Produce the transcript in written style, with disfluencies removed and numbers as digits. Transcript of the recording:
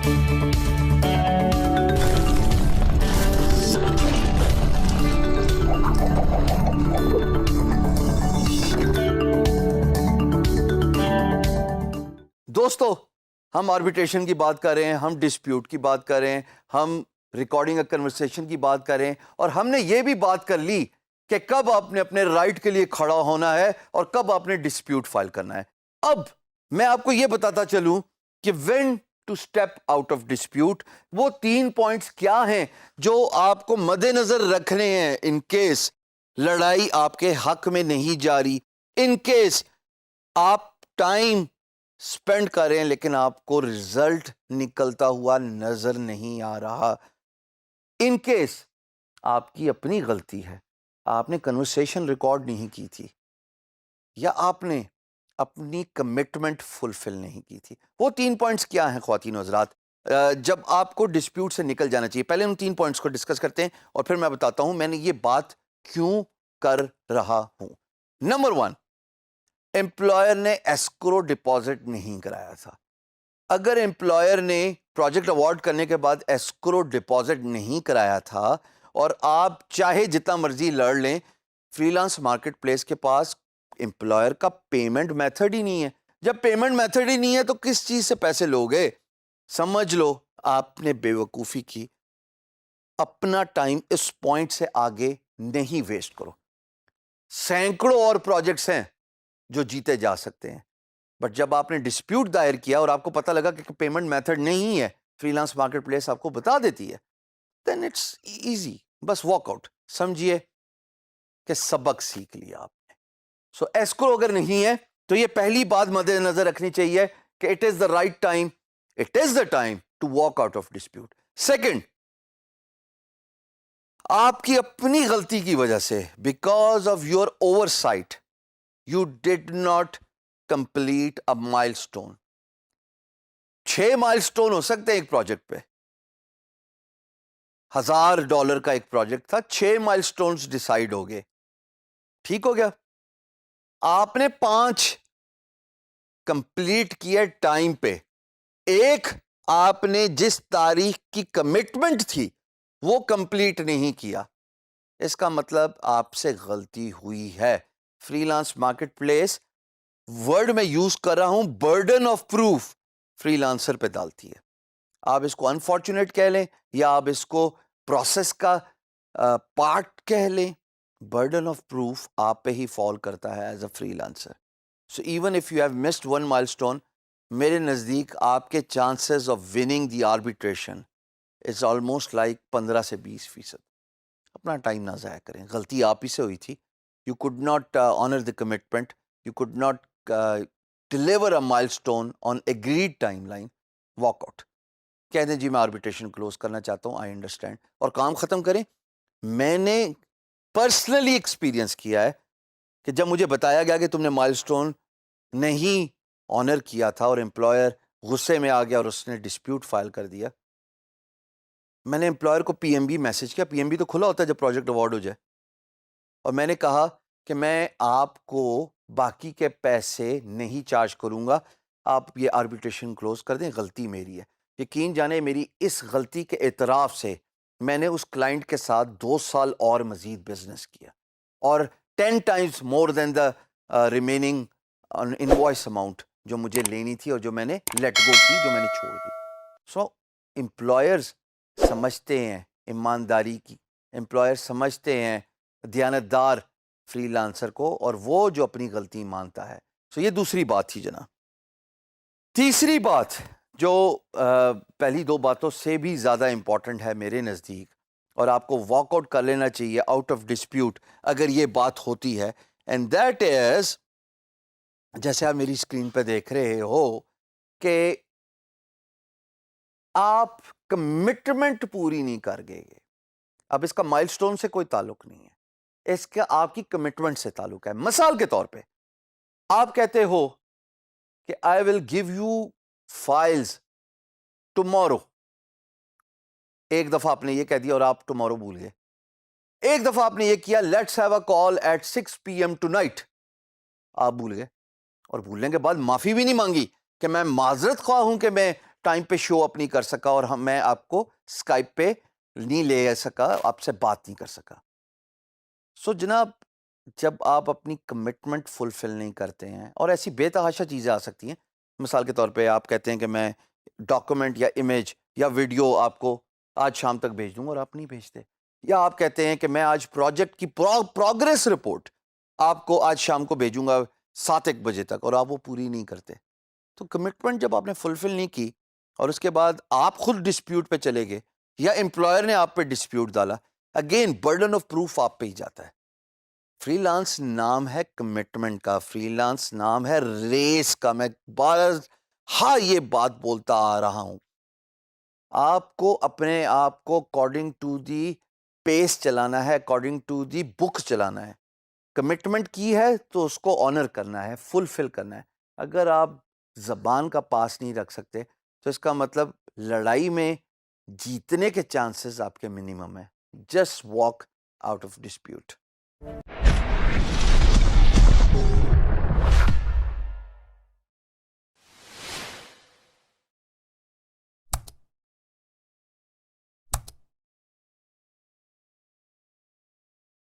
دوستو ہم آربیٹریشن کی بات کر رہے ہیں, ہم ڈسپیوٹ کی بات کر رہے ہیں, ہم ریکارڈنگ اے کنورسیشن کی بات کر رہے ہیں, اور ہم نے یہ بھی بات کر لی کہ کب آپ نے اپنے رائٹ کے لیے کھڑا ہونا ہے اور کب آپ نے ڈسپیوٹ فائل کرنا ہے. اب میں آپ کو یہ بتاتا چلوں کہ when to step out of dispute, وہ 3 پوائنٹس کیا ہیں جو آپ کو مد نظر رکھنے ہیں ان کیس لڑائی آپ کے حق میں نہیں جاری, ان کیس آپ ٹائم سپینڈ کر رہے ہیں لیکن آپ کو رزلٹ نکلتا ہوا نظر نہیں آ رہا, ان کیس آپ کی اپنی غلطی ہے, آپ نے کنورسیشن ریکارڈ نہیں کی تھی, یا آپ نے اپنی کمٹمنٹ فلفل نہیں کی تھی. وہ 3 پوائنٹس کیا ہیں خواتین و حضرات جب آپ کو ڈسپیوٹ سے نکل جانا چاہیے؟ پہلے ان 3 پوائنٹس کو ڈسکس کرتے ہیں اور پھر میں بتاتا ہوں میں نے یہ بات کیوں کر رہا ہوں. نمبر 1, امپلائر نے ایسکرو ڈپازٹ نہیں کرایا تھا. اگر امپلائر نے پروجیکٹ اوارڈ کرنے کے بعد ایسکرو ڈپازٹ نہیں کرایا تھا اور آپ چاہے جتنا مرضی لڑ لیں, فری لانس مارکیٹ پلیس کے پاس امپلائر کا پیمنٹ میتھڈ ہی نہیں ہے. جب پیمنٹ میتھڈ ہی نہیں ہے تو کس چیز سے پیسے لوگے؟ سمجھ لو آپ نے بے وقوفی کی. اپنا ٹائم اس پوائنٹ سے آگے نہیں ویسٹ کرو. سینکڑوں اور پروجیکٹس ہیں جو جیتے جا سکتے ہیں, بٹ جب آپ نے ڈسپیوٹ دائر کیا اور آپ کو پتہ لگا کہ پیمنٹ میتھڈ نہیں ہے, فری لانس مارکیٹ پلیس آپ کو بتا دیتی ہے, دین اٹس ایزی, بس واک آؤٹ. سمجھیے کہ سبق سیکھ لیا آپ نے. سو ایسکرو اگر نہیں ہے تو یہ پہلی بات مد نظر رکھنی چاہیے کہ it is the right time, it is the time to walk out of dispute. Second, آپ کی اپنی غلطی کی وجہ سے, because of your oversight, you did not complete a milestone. 6 مائل اسٹون ہو سکتے ہیں ایک پروجیکٹ پہ. $1000 کا ایک پروجیکٹ تھا, 6 مائل اسٹونز ڈیسائیڈ ہو گئے, ٹھیک ہو گیا. آپ نے 5 کمپلیٹ کیا ٹائم پہ, ایک آپ نے جس تاریخ کی کمٹمنٹ تھی وہ کمپلیٹ نہیں کیا. اس کا مطلب آپ سے غلطی ہوئی ہے. Free lance market place word میں یوز کر رہا ہوں, burden of proof free lancer پہ ڈالتی ہے. آپ اس کو انفارچونیٹ کہہ لیں یا آپ اس کو پروسیس کا پارٹ کہہ لیں, برڈن آف پروف آپ پہ ہی فال کرتا ہے as a free lancer. So even if you have missed 1 مائل اسٹون, میرے نزدیک آپ کے chances of winning the arbitration is almost like 15 سے 20%. اپنا ٹائم نہ ضائع کریں, غلطی آپ ہی سے ہوئی تھی. You could not honour the commitment, you could not deliver a milestone on agreed time line. Walk out, کہہ دیں جی میں آربیٹریشن کلوز کرنا چاہتا ہوں, آئی انڈرسٹینڈ, اور کام ختم کریں. میں نے پرسنلی ایکسپیرینس کیا ہے کہ جب مجھے بتایا گیا کہ تم نے مائل اسٹون نہیں آنر کیا تھا اور امپلائر غصے میں آ گیا اور اس نے ڈسپیوٹ فائل کر دیا, میں نے امپلائر کو پی ایم بی میسج کیا. پی ایم بی تو کھلا ہوتا ہے جب پروجیکٹ اوارڈ ہو جائے, اور میں نے کہا کہ میں آپ کو باقی کے پیسے نہیں چارج کروں گا, آپ یہ آربیٹریشن کلوز کر دیں, غلطی میری ہے. یقین جانے میری اس غلطی کے اعتراف سے میں نے اس کلائنٹ کے ساتھ 2 سال اور مزید بزنس کیا, اور 10 times more than the remaining invoice amount جو مجھے لینی تھی اور جو میں نے لیٹ گو کی, جو میں نے چھوڑ دی. سو امپلائرز سمجھتے ہیں ایمانداری کی, امپلائر سمجھتے ہیں دیانتدار فری لانسر کو, اور وہ جو اپنی غلطی مانتا ہے. سو یہ دوسری بات تھی جناب. تیسری بات جو پہلی 2 باتوں سے بھی زیادہ امپورٹنٹ ہے میرے نزدیک, اور آپ کو واک آؤٹ کر لینا چاہیے آؤٹ آف ڈسپیوٹ اگر یہ بات ہوتی ہے, اینڈ دیٹ از, جیسے آپ میری اسکرین پہ دیکھ رہے ہو کہ آپ کمٹمنٹ پوری نہیں کر گئے. اب اس کا مائل سٹون سے کوئی تعلق نہیں ہے, اس کا آپ کی کمٹمنٹ سے تعلق ہے. مثال کے طور پہ آپ کہتے ہو کہ I will give you files tomorrow. ایک دفعہ آپ نے یہ کہہ دیا اور آپ ٹمورو بھول گئے. ایک دفعہ آپ نے یہ کیا, let's have a call at 6 PM tonight, آپ بھول گئے, اور بھولنے کے بعد معافی بھی نہیں مانگی کہ میں معذرت خواہ ہوں کہ میں ٹائم پہ شو اپ نہیں کر سکا اور میں آپ کو اسکائپ پہ نہیں لے سکا, آپ سے بات نہیں کر سکا. سو جناب, جب آپ اپنی کمٹمنٹ فلفل نہیں کرتے ہیں, اور ایسی بے تحاشا چیزیں آ سکتی ہیں, مثال کے طور پہ آپ کہتے ہیں کہ میں ڈاکومنٹ یا امیج یا ویڈیو آپ کو آج شام تک بھیج دوں گا اور آپ نہیں بھیجتے, یا آپ کہتے ہیں کہ میں آج پروجیکٹ کی پروگریس رپورٹ آپ کو آج شام کو بھیجوں گا 7-1 بجے تک, اور آپ وہ پوری نہیں کرتے. تو کمٹمنٹ جب آپ نے فلفل نہیں کی اور اس کے بعد آپ خود ڈسپیوٹ پہ چلے گئے یا امپلائر نے آپ پہ ڈسپیوٹ ڈالا, اگین برڈن آف پروف آپ پہ ہی جاتا ہے. فری لانس نام ہے کمٹمنٹ کا, فری لانس نام ہے ریس کا. میں ہاں یہ بات بولتا آ رہا ہوں, آپ کو اپنے آپ کو اکارڈنگ ٹو دی پیس چلانا ہے, اکارڈنگ ٹو دی بک چلانا ہے. کمٹمنٹ کی ہے تو اس کو آنر کرنا ہے, فلفل کرنا ہے. اگر آپ زبان کا پاس نہیں رکھ سکتے تو اس کا مطلب لڑائی میں جیتنے کے چانسز آپ کے منیمم ہیں. Just walk out of dispute.